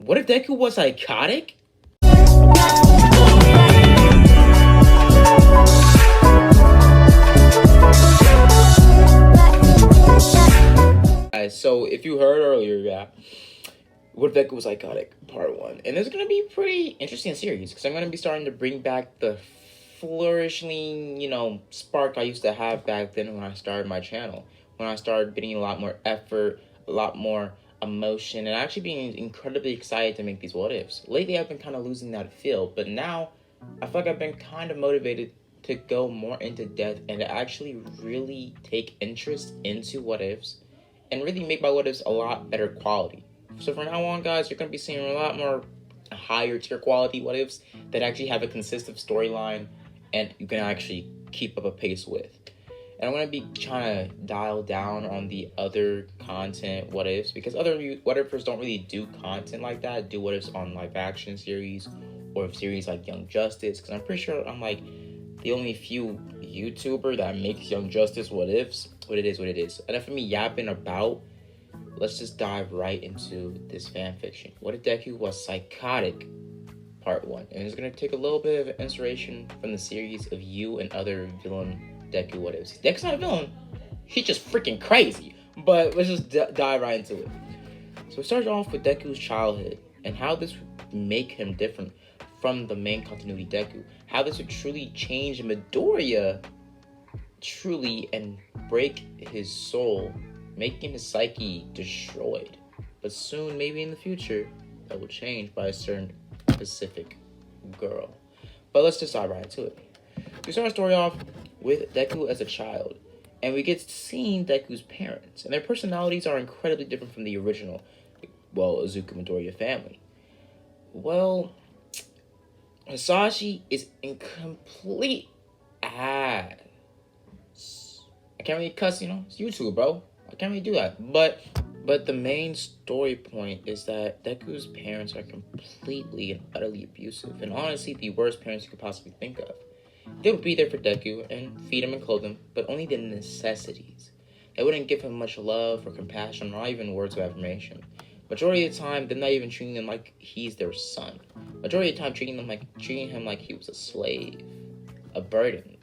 What if Deku was psychotic? So if you heard earlier, yeah, what if Deku was psychotic, part 1. And it's going to be a pretty interesting series, because I'm going to be starting to bring back the flourishing, spark I used to have back then when I started my channel. When I started putting a lot more effort, a lot more emotion, and actually being incredibly excited to make these what ifs. Lately, I've been kind of losing that feel, but now I feel like I've been kind of motivated to go more into depth and to actually really take interest into what ifs and really make my what ifs a lot better quality. So from now on, guys, you're going to be seeing a lot more higher tier quality what ifs that actually have a consistent storyline and you can actually keep up a pace with. And I'm going to be trying to dial down on the other content what ifs, because other what ifers don't really do content like that, do what ifs on live action series or series like Young Justice, because I'm pretty sure I'm like the only few YouTuber that makes Young Justice what ifs. What it is. Enough of me yapping about. Let's just dive right into this fan fiction. What if Deku was psychotic? Part 1. And it's going to take a little bit of inspiration from the series of you and other villain Deku what ifs. Deku's not a villain. He's just freaking crazy. But let's just dive right into it. So we start off with Deku's childhood and how this would make him different from the main continuity Deku. How this would truly change Midoriya truly and break his soul, making his psyche destroyed. But soon, maybe in the future, that will change by a certain specific girl. But let's just dive right into it. We start our story off with Deku as a child, and we get seeing Deku's parents, and their personalities are incredibly different from the original, Izuku Midoriya family. Well, Hisashi is in complete ass. I can't really cuss, it's YouTube, bro. I can't really do that. But the main story point is that Deku's parents are completely and utterly abusive, and honestly the worst parents you could possibly think of. They would be there for Deku and feed him and clothe him, but only the necessities. They wouldn't give him much love or compassion, or even words of affirmation. Majority of the time, they're not even treating him like he's their son. Majority of the time, treating him like he was a slave, a burden,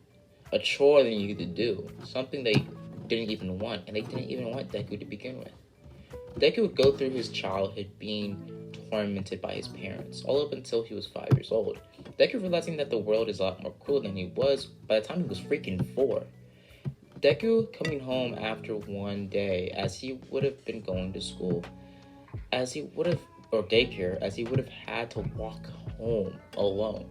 a chore they needed to do, something they didn't even want, and they didn't even want Deku to begin with. Deku would go through his childhood being tormented by his parents, all up until he was 5 years old. Deku realizing that the world is a lot more cruel than he was by the time he was freaking 4. Deku coming home after one day, as he would have been going to school, or daycare, as he would have had to walk home alone.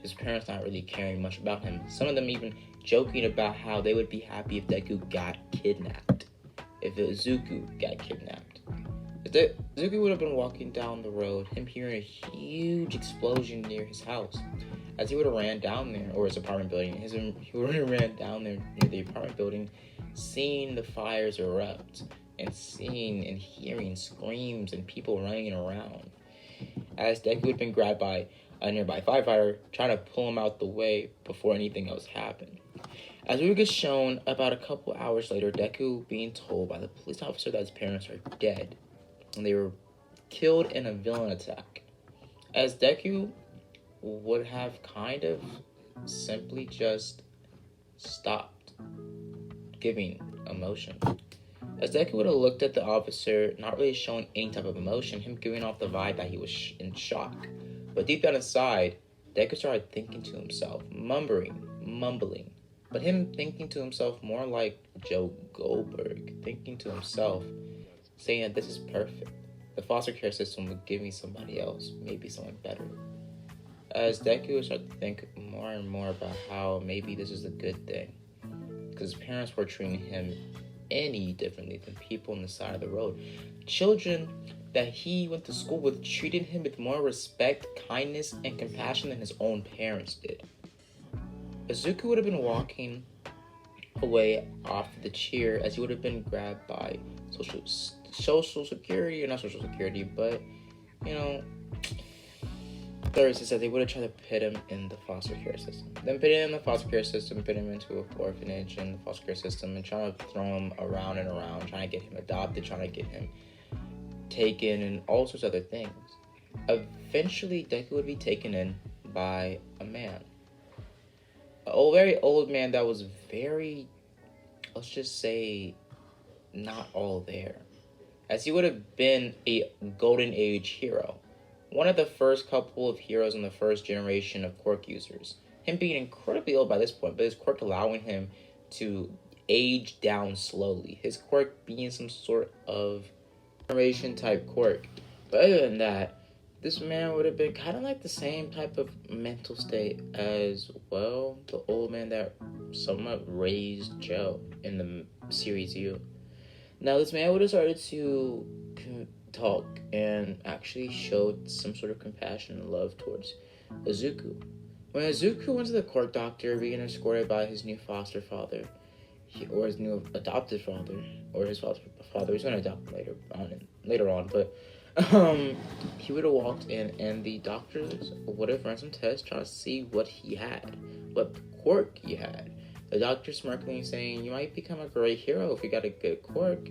His parents not really caring much about him. Some of them even joking about how they would be happy if Deku got kidnapped. If Izuku got kidnapped. Izuku would have been walking down the road, him hearing a huge explosion near his house. As he would have ran down there, or his apartment building, he would have ran down there near the apartment building, seeing the fires erupt, and seeing and hearing screams and people running around. As Deku had been grabbed by a nearby firefighter, trying to pull him out the way before anything else happened. As we get shown, about a couple hours later, Deku being told by the police officer that his parents are dead, and they were killed in a villain attack. As Deku would have kind of simply just stopped giving emotion. As Deku would have looked at the officer, not really showing any type of emotion, him giving off the vibe that he was in shock. But deep down inside, Deku started thinking to himself, mumbling. But him thinking to himself more like Joe Goldberg, thinking to himself, saying that this is perfect. The foster care system would give me somebody else, maybe someone better. As Deku would start to think more and more about how maybe this is a good thing, because his parents were treating him any differently than people on the side of the road. Children that he went to school with treated him with more respect, kindness, and compassion than his own parents did. Izuku would have been walking away off the chair as he would have been grabbed by social security, or not social security, but, authorities said they would have tried to put him in the foster care system. Then put him in the foster care system, put him into an orphanage in the foster care system, and trying to throw him around and around, trying to get him adopted, trying to get him taken, and all sorts of other things. Eventually, Deku would be taken in by a man. A very old man that was very, let's just say, not all there. As he would have been a golden age hero. One of the first couple of heroes in the first generation of quirk users. Him being incredibly old by this point, but his quirk allowing him to age down slowly. His quirk being some sort of generation type quirk. But other than that, this man would have been kind of like the same type of mental state as, well, the old man that somewhat raised Joe in the series U. Now, this man would have started to talk and actually showed some sort of compassion and love towards Izuku. When Izuku went to the quirk doctor, being escorted by his new foster father, or his new adopted father, or his father, he's going to adopt him later on, but he would have walked in, and the doctors would have run some tests trying to see what he had, what quirk he had. The doctor smirking, saying, "You might become a great hero if you got a good quirk,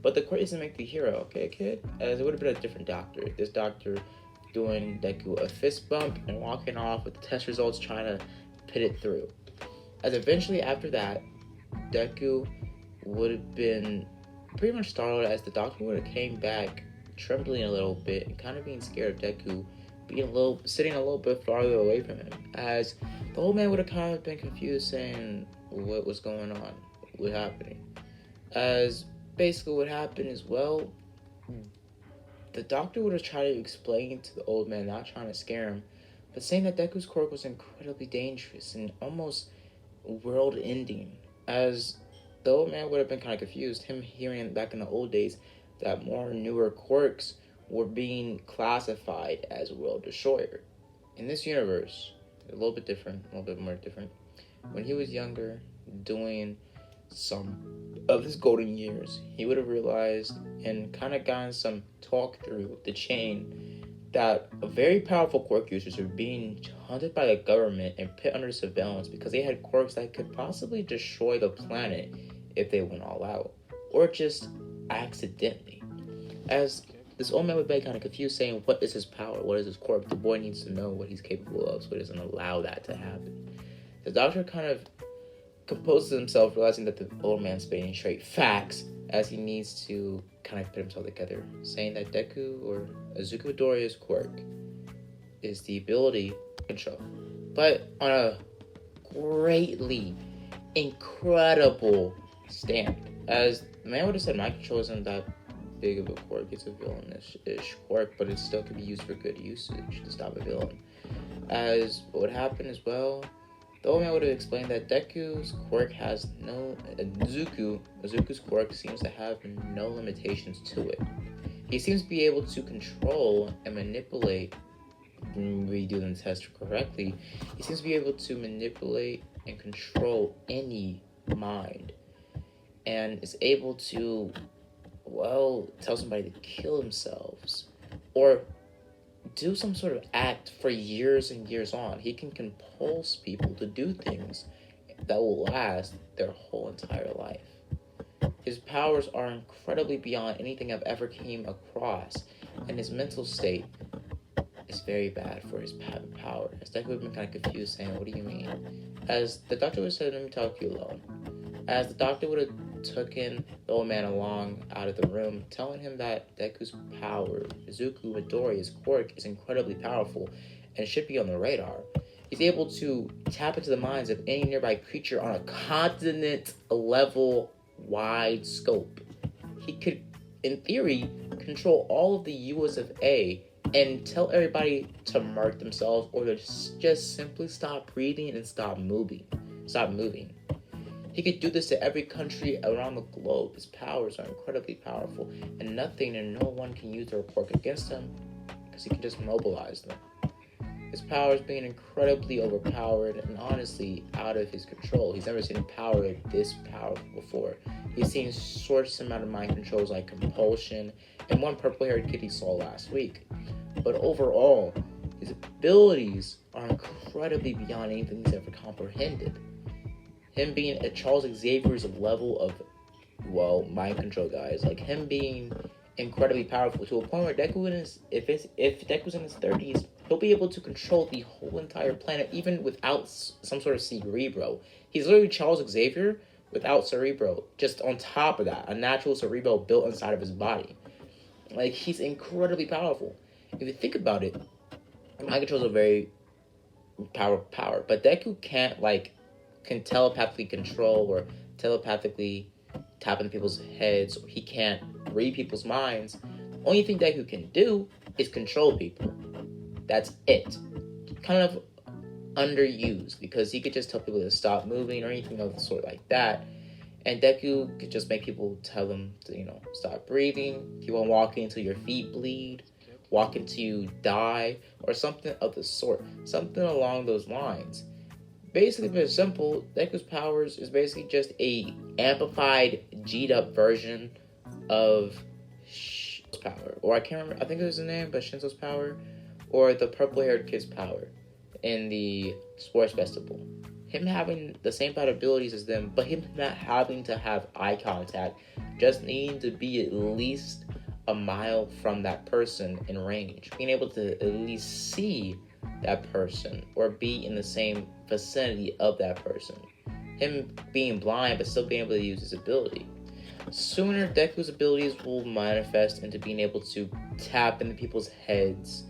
but the quirk doesn't make the hero, okay, kid?" As it would have been a different doctor. This doctor doing Deku a fist bump and walking off with the test results, trying to put it through. As eventually after that, Deku would have been pretty much startled as the doctor would have came back trembling a little bit and kind of being scared of Deku sitting a little bit farther away from him, as the old man would have kind of been confused, saying what was going on, what happening. As basically what happened is, well, the doctor would have tried to explain to the old man, not trying to scare him, but saying that Deku's quirk was incredibly dangerous and almost world-ending. As the old man would have been kind of confused, him hearing back in the old days that more newer quirks were being classified as world destroyer. In this universe, a little bit different, a little bit more different. When he was younger, doing some of his golden years, he would have realized and kind of gotten some talk through the chain that very powerful quirk users were being hunted by the government and put under surveillance because they had quirks that could possibly destroy the planet if they went all out, or just accidentally. As this old man would be kind of confused, saying, what is his power? What is his quirk? The boy needs to know what he's capable of, so he doesn't allow that to happen. The doctor kind of composes himself, realizing that the old man's spitting straight facts, as he needs to kind of put himself together, saying that Deku, or Izuku Midoriya's quirk, is the ability to control. But on a greatly incredible stand. As the man would have said, my control isn't that big of a quirk, it's a villainish quirk, but it still can be used for good usage to stop a villain. As what would happen as well, the old man would have explained that Deku's quirk has no... Izuku's quirk seems to have no limitations to it. He seems to be able to control and manipulate, when we do the test correctly, he seems to be able to manipulate and control any mind, and is able to, well, tell somebody to kill themselves, or do some sort of act for years and years on. He can compulse people to do things that will last their whole entire life. His powers are incredibly beyond anything I've ever came across, and his mental state is very bad for his power. As Deku would have been kind of confused, saying, what do you mean? As the doctor would have said, let me talk to you alone. As the doctor would have taken the old man along out of the room, telling him that Deku's power, Izuku Midoriya's quirk, is incredibly powerful and should be on the radar. He's able to tap into the minds of any nearby creature on a continent-level wide scope. He could, in theory, control all of the US of A and tell everybody to mark themselves, or to just simply stop breathing and stop moving. He could do this to every country around the globe. His powers are incredibly powerful, and nothing and no one can use their quirk against him, because he can just mobilize them. His powers being incredibly overpowered and honestly out of his control. He's never seen a power this powerful before. He's seen sorts amount of mind controls like compulsion and one purple-haired kid he saw last week. But overall, his abilities are incredibly beyond anything he's ever comprehended. Him being at Charles Xavier's level of, well, mind control guys, like him being incredibly powerful to a point where Deku if Deku's in his 30s, he'll be able to control the whole entire planet even without some sort of Cerebro. He's literally Charles Xavier without Cerebro. Just on top of that, a natural Cerebro built inside of his body. Like, he's incredibly powerful. If you think about it, mind control is a very power, but Deku can't can telepathically control or telepathically tap into people's heads, or he can't read people's minds. Only thing Deku can do is control people. That's it. Kind of underused, because he could just tell people to stop moving or anything of the sort like that. And Deku could just make people tell them to, stop breathing, keep on walking until your feet bleed, walk until you die, or something of the sort. Something along those lines. Basically, very simple, Deku's powers is basically just a amplified, G'd up version of Shinso's power. Or I can't remember, I think it was the name, but Shinso's power. Or the purple-haired kid's power in the sports festival. Him having the same bad abilities as them, but him not having to have eye contact, just needing to be at least a mile from that person in range. Being able to at least see that person or be in the same vicinity of that person. Him being blind but still being able to use his ability. Sooner, Deku's abilities will manifest into being able to tap into people's heads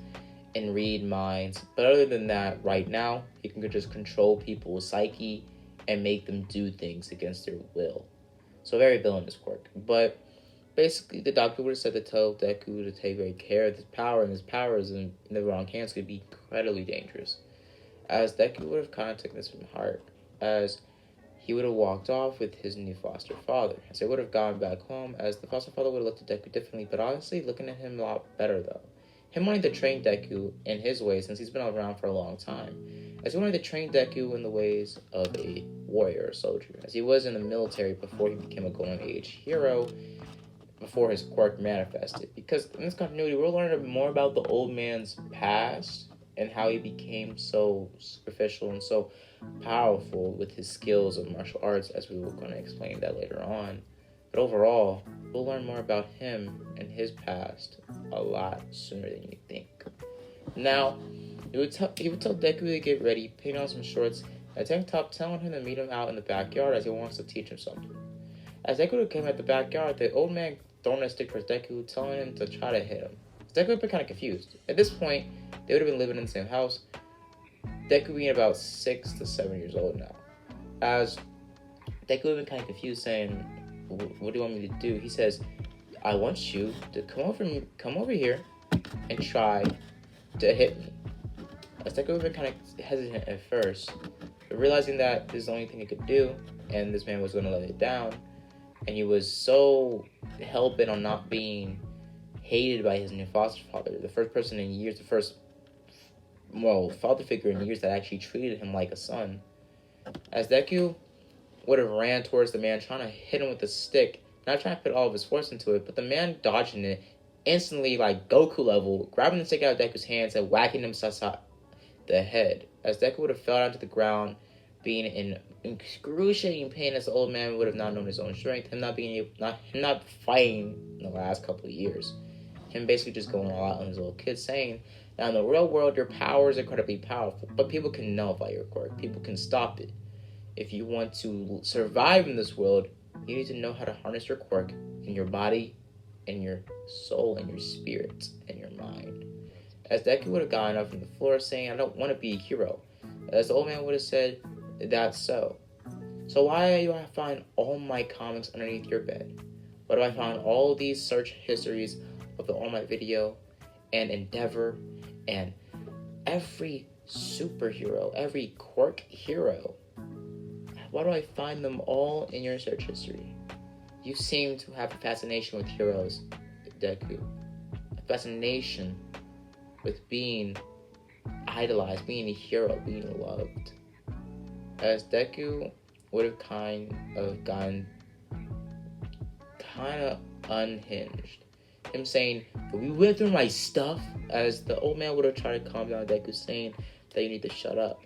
and read minds. But other than that, right now, he can just control people's psyche and make them do things against their will. So very villainous quirk. But basically, the doctor would have said to tell Deku to take very care of his power, and his powers in the wrong hands could be incredibly dangerous. As Deku would have kind of taken this from heart, as he would have walked off with his new foster father. As they would have gone back home, as the foster father would have looked at Deku differently, but honestly looking at him a lot better though. Him wanting to train Deku in his ways since he's been around for a long time. As he wanted to train Deku in the ways of a warrior or soldier. As he was in the military before he became a golden age hero, before his quirk manifested. Because in this continuity, we're learning more about the old man's past and how he became so superficial and so powerful with his skills of martial arts, as we were going to explain that later on. But overall, we'll learn more about him and his past a lot sooner than you think. Now, he would tell Deku to get ready, putting on some shorts, and a tank top, telling him to meet him out in the backyard as he wants to teach him something. As Deku came at the backyard, the old man throwing a stick towards Deku, telling him to try to hit him. Deku would be kind of confused. At this point, they would have been living in the same house. Deku being about 6 to 7 years old now. As Deku would have been kind of confused, saying, "What do you want me to do?" He says, "I want you to come over here and try to hit me." As Deku would have been kind of hesitant at first, but realizing that this is the only thing he could do, and this man was going to let it down, and he was so hell-bent on not being hated by his new foster father, the first person in years, father figure in years that actually treated him like a son. As Deku would have ran towards the man, trying to hit him with the stick, not trying to put all of his force into it, but the man dodging it, instantly, like Goku level, grabbing the stick out of Deku's hands and whacking him upside the head. As Deku would have fell down to the ground, being in excruciating pain, as the old man would have not known his own strength, him not fighting in the last couple of years, him basically just going all out on his little kid, saying, "Now in the real world, your power is incredibly powerful, but people can nullify your quirk. People can stop it. If you want to survive in this world, you need to know how to harness your quirk in your body, in your soul, and your spirit, and your mind." As Deku would have gotten up from the floor, saying, "I don't want to be a hero." As the old man would have said, "That's so. So why do I find all my comics underneath your bed? Why do I find all these search histories of the All Might video and Endeavor and every superhero, every quirk hero? Why do I find them all in your search history? You seem to have a fascination with heroes, Deku. A fascination with being idolized, being a hero, being loved." As Deku would have kind of gotten unhinged. Him saying, "But we went through my stuff," as the old man would have tried to calm down Deku, saying that you need to shut up.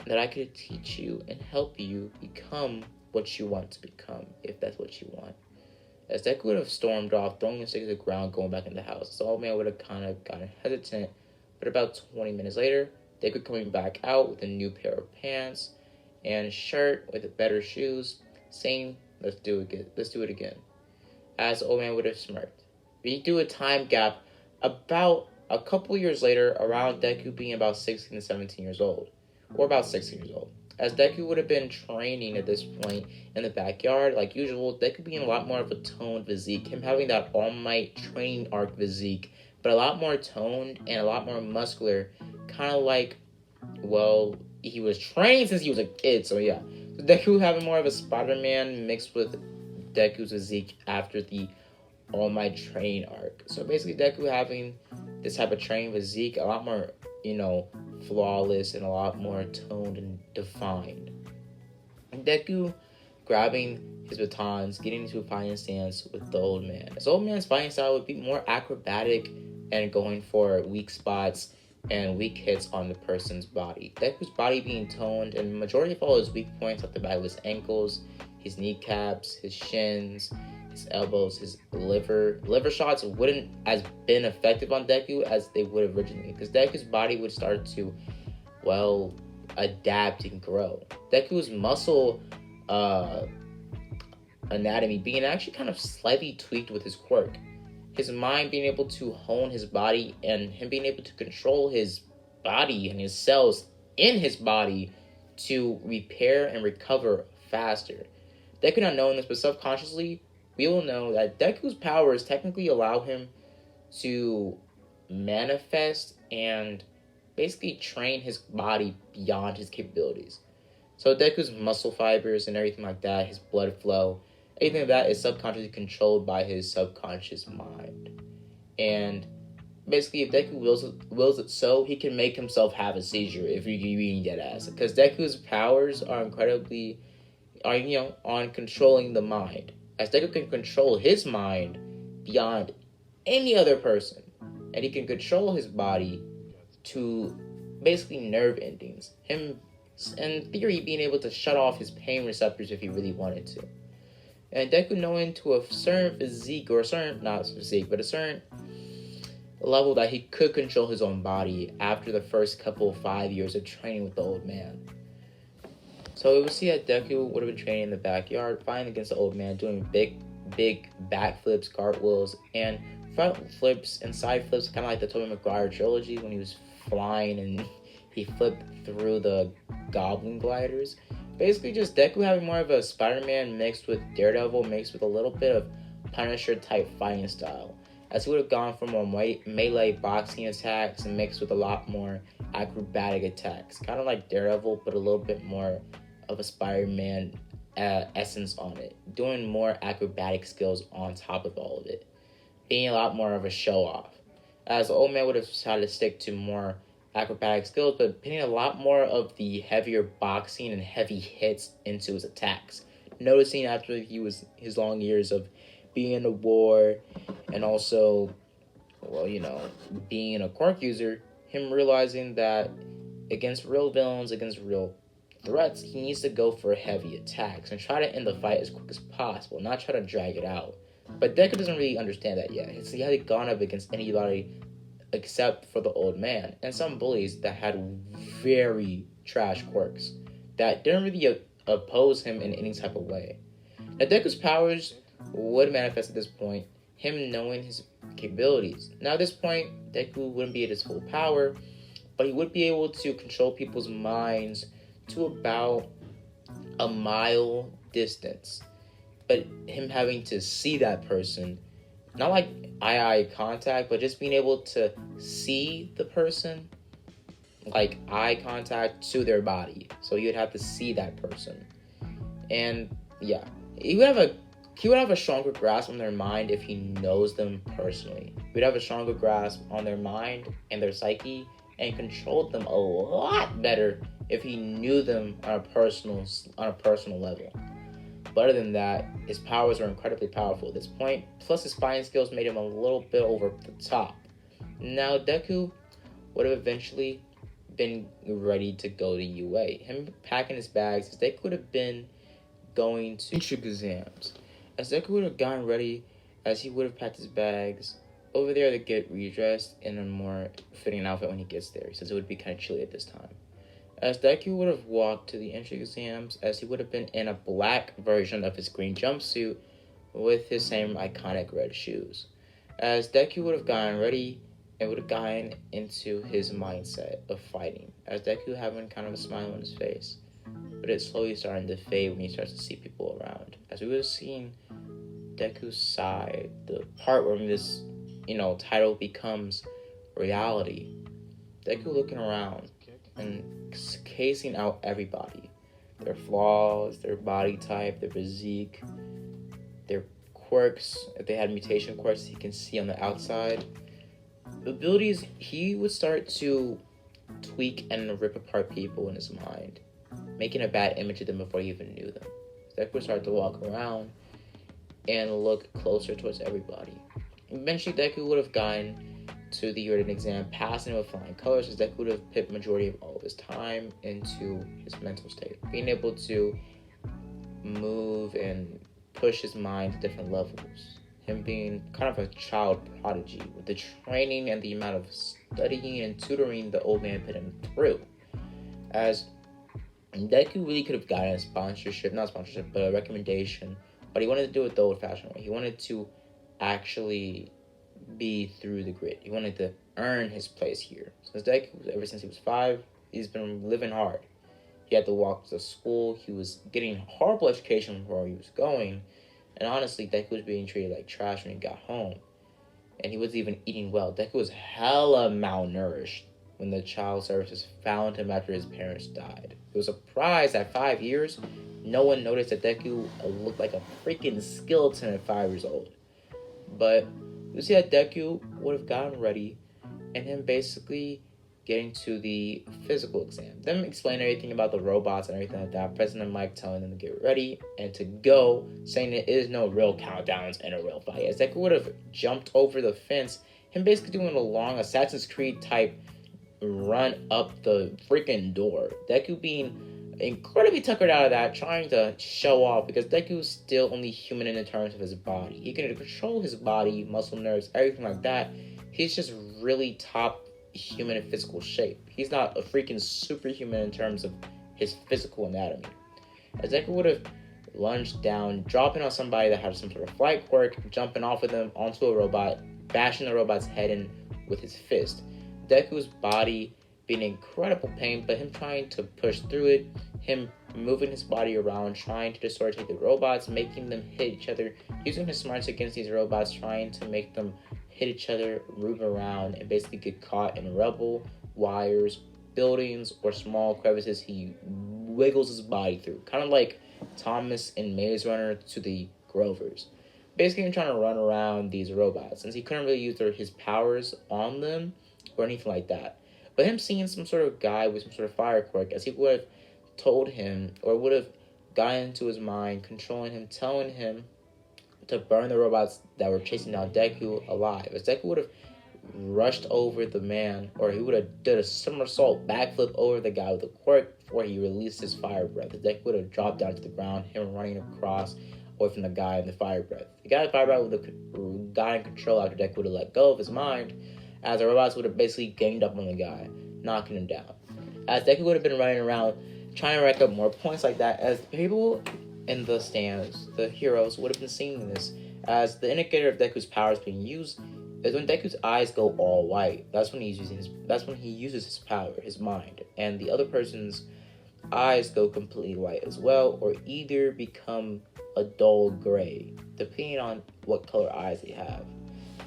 That I could teach you and help you become what you want to become, if that's what you want. as Deku would have stormed off, throwing his stick to the ground, going back in the house. The old man would have kind of gotten hesitant, but about 20 minutes later, Deku coming back out with a new pair of pants and a shirt with better shoes, saying, "Let's do it again. Let's do it again." As the old man would have smirked. We do a time gap about a couple years later, around Deku being about 16 to 17 years old, or about 16 years old. As Deku would have been training at this point in the backyard, like usual, Deku being a lot more of a toned physique, him having that All Might training arc physique, but a lot more toned and a lot more muscular, kind of like, well, he was trained since he was a kid, so yeah. So Deku having more of a Spider-Man mixed with Deku's physique after the All Might training arc. So basically Deku having this type of training physique, a lot more, flawless and a lot more toned and defined. And Deku grabbing his batons, getting into a fighting stance with the old man. His old man's fighting style would be more acrobatic and going for weak spots and weak hits on the person's body. Deku's body being toned, and the majority of all his weak points at the back of his ankles, his kneecaps, his shins, his elbows, his liver shots wouldn't as been effective on Deku as they would have originally, because Deku's body would start to, adapt and grow. Deku's muscle anatomy being actually kind of slightly tweaked with his quirk. His mind being able to hone his body and him being able to control his body and his cells in his body to repair and recover faster. Deku not knowing this, but subconsciously, we will know that Deku's powers technically allow him to manifest and basically train his body beyond his capabilities. So Deku's muscle fibers and everything like that, his blood flow, anything like that is subconsciously controlled by his subconscious mind. And basically, if Deku wills it so, he can make himself have a seizure if you're reading dead ass. Because Deku's powers are incredibly, on controlling the mind. As Deku can control his mind beyond any other person. And he can control his body to basically nerve endings. Him, in theory, being able to shut off his pain receptors if he really wanted to. And Deku knowing to a certain physique, or a certain, not physique, but a certain level that he could control his own body after the first 5 years of training with the old man. So we will see that Deku would have been training in the backyard, fighting against the old man, doing big backflips, cartwheels, and front flips and side flips, kind of like the Tobey Maguire trilogy when he was flying and he flipped through the goblin gliders. Basically just Deku having more of a Spider-Man mixed with Daredevil, mixed with a little bit of Punisher type fighting style. As he would have gone from more melee boxing attacks and mixed with a lot more acrobatic attacks. Kind of like Daredevil, but a little bit more of a Spider-Man essence on it. Doing more acrobatic skills on top of all of it. Being a lot more of a show-off. As the old man would have tried to stick to more acrobatic skills, but putting a lot more of the heavier boxing and heavy hits into his attacks. Noticing after his long years of being in the war and also, being a quirk user, him realizing that against real villains, against real threats, he needs to go for heavy attacks and try to end the fight as quick as possible, not try to drag it out. But Deku doesn't really understand that yet. He hasn't gone up against anybody except for the old man and some bullies that had very trash quirks that didn't really oppose him in any type of way. Now Deku's powers would manifest at this point, him knowing his capabilities. Now at this point, Deku wouldn't be at his full power, but he would be able to control people's minds to about a mile distance. But him having to see that person, not like eye contact, but just being able to see the person, like eye contact to their body. So you would have to see that person. And yeah, he would have a stronger grasp on their mind if he knows them personally. He would have a stronger grasp on their mind and their psyche and controlled them a lot better if he knew them on a personal level. But other than that, his powers are incredibly powerful at this point, plus his fighting skills made him a little bit over the top. Now Deku would have eventually been ready to go to UA. Him packing his bags, Deku would have been going to entrance exams. As Deku would have gotten ready, as he would have packed his bags over there to get redressed in a more fitting outfit when he gets there, since it would be kind of chilly at this time. As Deku would have walked to the entry exams, as he would have been in a black version of his green jumpsuit with his same iconic red shoes. As Deku would have gotten ready and would have gotten into his mindset of fighting, as Deku having kind of a smile on his face, but it's slowly starting to fade when he starts to see people around. As we would have seen Deku's side, the part where this, title becomes reality. Deku looking around and casing out everybody. Their flaws, their body type, their physique, their quirks. If they had mutation quirks, he can see on the outside. The abilities, he would start to tweak and rip apart people in his mind, making a bad image of them before he even knew them. Deku would start to walk around and look closer towards everybody. Eventually, Deku would have gotten to the written exam, passing with flying colors, as Deku would have put majority of all of his time into his mental state, being able to move and push his mind to different levels. Him being kind of a child prodigy with the training and the amount of studying and tutoring the old man put him through. As Deku really could have gotten not sponsorship, but a recommendation, but he wanted to do it the old-fashioned way. He wanted to actually be through the grit. He wanted to earn his place here. Since Deku, ever since he was 5, he's been living hard. He had to walk to school. He was getting horrible education where he was going. And honestly, Deku was being treated like trash when he got home. And he wasn't even eating well. Deku was hella malnourished when the child services found him after his parents died. It was a surprise at 5 years. No one noticed that Deku looked like a freaking skeleton at 5 years old. But you see that Deku would have gotten ready, and him basically getting to the physical exam. Them explain everything about the robots and everything like that. President Mike telling them to get ready and to go, saying there is no real countdowns and a real fight. As Deku would have jumped over the fence, him basically doing a long Assassin's Creed type run up the freaking door. Deku being incredibly tuckered out of that, trying to show off, because Deku is still only human in the terms of his body. He can control his body, muscle, nerves, everything like that. He's just really top human and physical shape. He's not a freaking superhuman in terms of his physical anatomy. As Deku would have lunged down, dropping on somebody that had some sort of flight quirk, jumping off of them onto a robot, bashing the robot's head in with his fist. Deku's body being in incredible pain, but him trying to push through it, him moving his body around, trying to dissociate the robots, making them hit each other, using his smarts against these robots, trying to make them hit each other, move around, and basically get caught in rubble, wires, buildings, or small crevices he wiggles his body through. Kind of like Thomas in Maze Runner to the Grovers. Basically, him trying to run around these robots, since he couldn't really use his powers on them or anything like that. But him seeing some sort of guy with some sort of fire quirk, as he would have told him, or would have gotten into his mind, controlling him, telling him to burn the robots that were chasing down Deku alive. As Deku would have rushed over the man, or he would have did a somersault backflip over the guy with the quirk before he released his fire breath. As Deku would have dropped down to the ground, him running across away from the guy in the fire breath. The guy in the fire breath would have gotten control after Deku would have let go of his mind, as the robots would have basically ganged up on the guy, knocking him down. As Deku would have been running around trying to rack up more points like that, as people in the stands, the heroes, would have been seeing this, as the indicator of Deku's powers being used is when Deku's eyes go all white. That's when he uses his power, his mind, and the other person's eyes go completely white as well, or either become a dull gray, depending on what color eyes they have.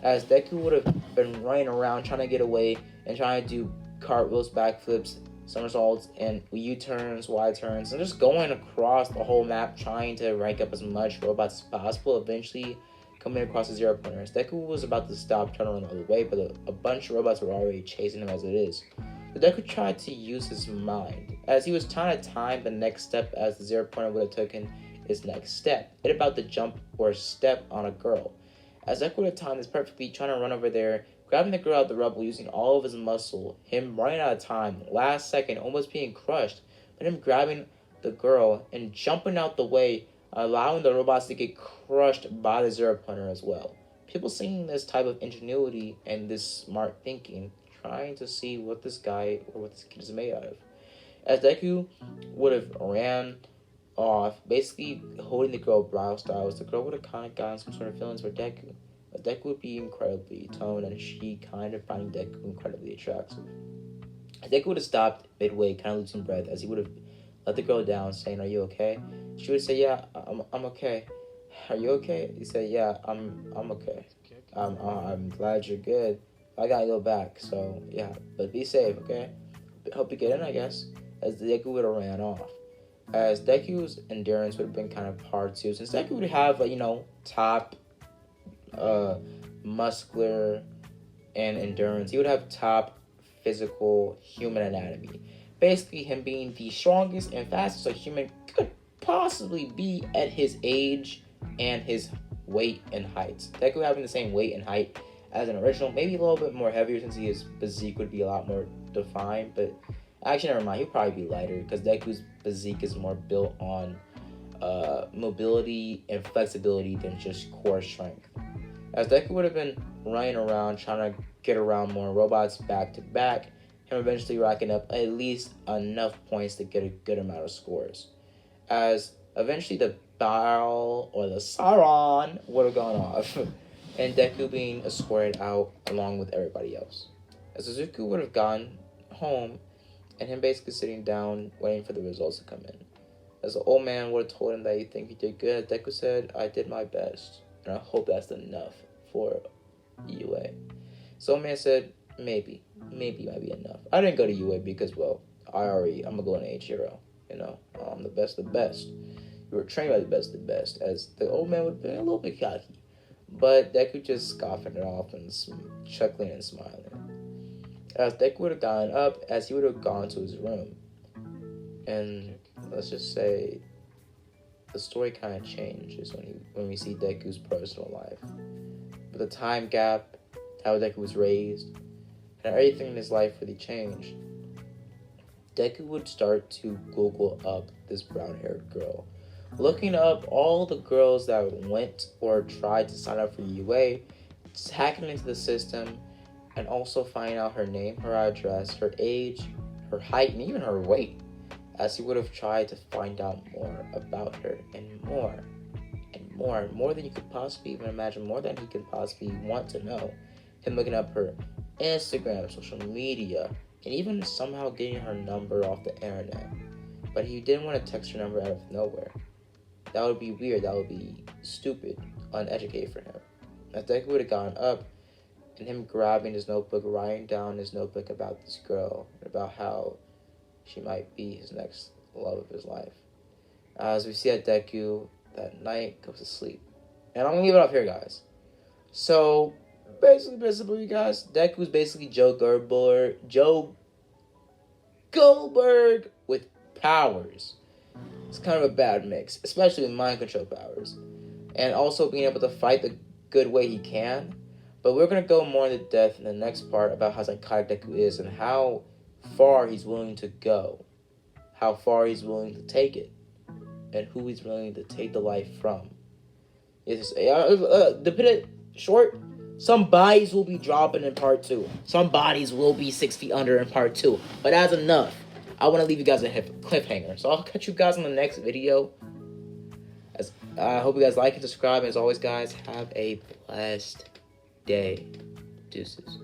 As Deku would have been running around trying to get away and trying to do cartwheels, backflips, somersaults, and U-turns, Y-turns, and just going across the whole map trying to rank up as much robots as possible, eventually coming across the zero pointers. Deku was about to stop trying to run the other way, but a bunch of robots were already chasing him as it is. So Deku tried to use his mind, as he was trying to time the next step as the zero pointer would have taken his next step. It about to jump or step on a girl. As Deku would have timed this perfectly, trying to run over there, grabbing the girl out of the rubble using all of his muscle, him running out of time, last second, almost being crushed, but him grabbing the girl and jumping out the way allowing the robots to get crushed by the Zero Punter as well. People seeing this type of ingenuity and this smart thinking, trying to see what this guy or what this kid is made out of. As Deku would have ran off, basically holding the girl brow styles, the girl would have kind of gotten some sort of feelings for Deku. But Deku would be incredibly toned, and she kind of finding Deku incredibly attractive. Deku would have stopped midway, kind of losing breath, as he would have let the girl down, saying, "Are you okay?" She would say, "Yeah, I'm okay." "Are you okay?" He said, "Yeah, I'm okay. I'm glad you're good. I gotta go back, so yeah, but be safe, okay? Hope you get in, I guess." As Deku would have ran off. As Deku's endurance would have been kind of hard too, since Deku would have, top, muscular, and endurance. He would have top physical human anatomy. Basically, him being the strongest and fastest a human could possibly be at his age and his weight and height. Deku having the same weight and height as an original, maybe a little bit more heavier since his physique would be a lot more defined, but actually never mind, he'd probably be lighter because Deku's physique is more built on mobility and flexibility than just core strength. As Deku would have been running around trying to get around more robots back to back, him eventually racking up at least enough points to get a good amount of scores. As eventually the Baal or the Sauron would have gone off, and Deku being escorted out along with everybody else. As Suzuki would have gone home, and him basically sitting down waiting for the results to come in. As the old man would have told him that he think he did good, Deku said, "I did my best, and I hope that's enough for UA." So old man said, maybe it might be enough. I didn't go to UA because, well, I'm a golden age hero, I'm the best of the best. You were trained by the best of the best, as the old man would have been a little bit cocky. But Deku just scoffing it off and chuckling and smiling. As Deku would have gotten up, as he would have gone to his room. And let's just say the story kind of changes when we see Deku's personal life. But the time gap, how Deku was raised, and everything in his life really changed. Deku would start to Google up this brown-haired girl, looking up all the girls that went or tried to sign up for UA, hacking into the system, and also finding out her name, her address, her age, her height, and even her weight, as he would have tried to find out more about her, and more than you could possibly even imagine, more than he could possibly want to know. Him looking up her Instagram, social media, and even somehow getting her number off the internet. But he didn't want to text her number out of nowhere. That would be weird, that would be stupid, uneducated for him. As Deku would have gone up, and him grabbing his notebook, writing down his notebook about this girl, about how she might be his next love of his life. As we see that Deku that night goes to sleep. And I'm gonna leave it up here, guys. So basically, you guys, Deku's basically Joe Goldberg with powers. It's kind of a bad mix, especially with mind control powers, and also being able to fight the good way he can. But we're gonna go more into depth in the next part about how psychotic Deku is and how far he's willing to go, how far he's willing to take it, and who he's willing to take the life from. To put it short, some bodies will be dropping in part 2. Some bodies will be 6 feet under in part 2. But that's enough. I want to leave you guys a cliffhanger. So I'll catch you guys in the next video. I hope you guys like and subscribe. And as always, guys, have a blessed day. Deuces.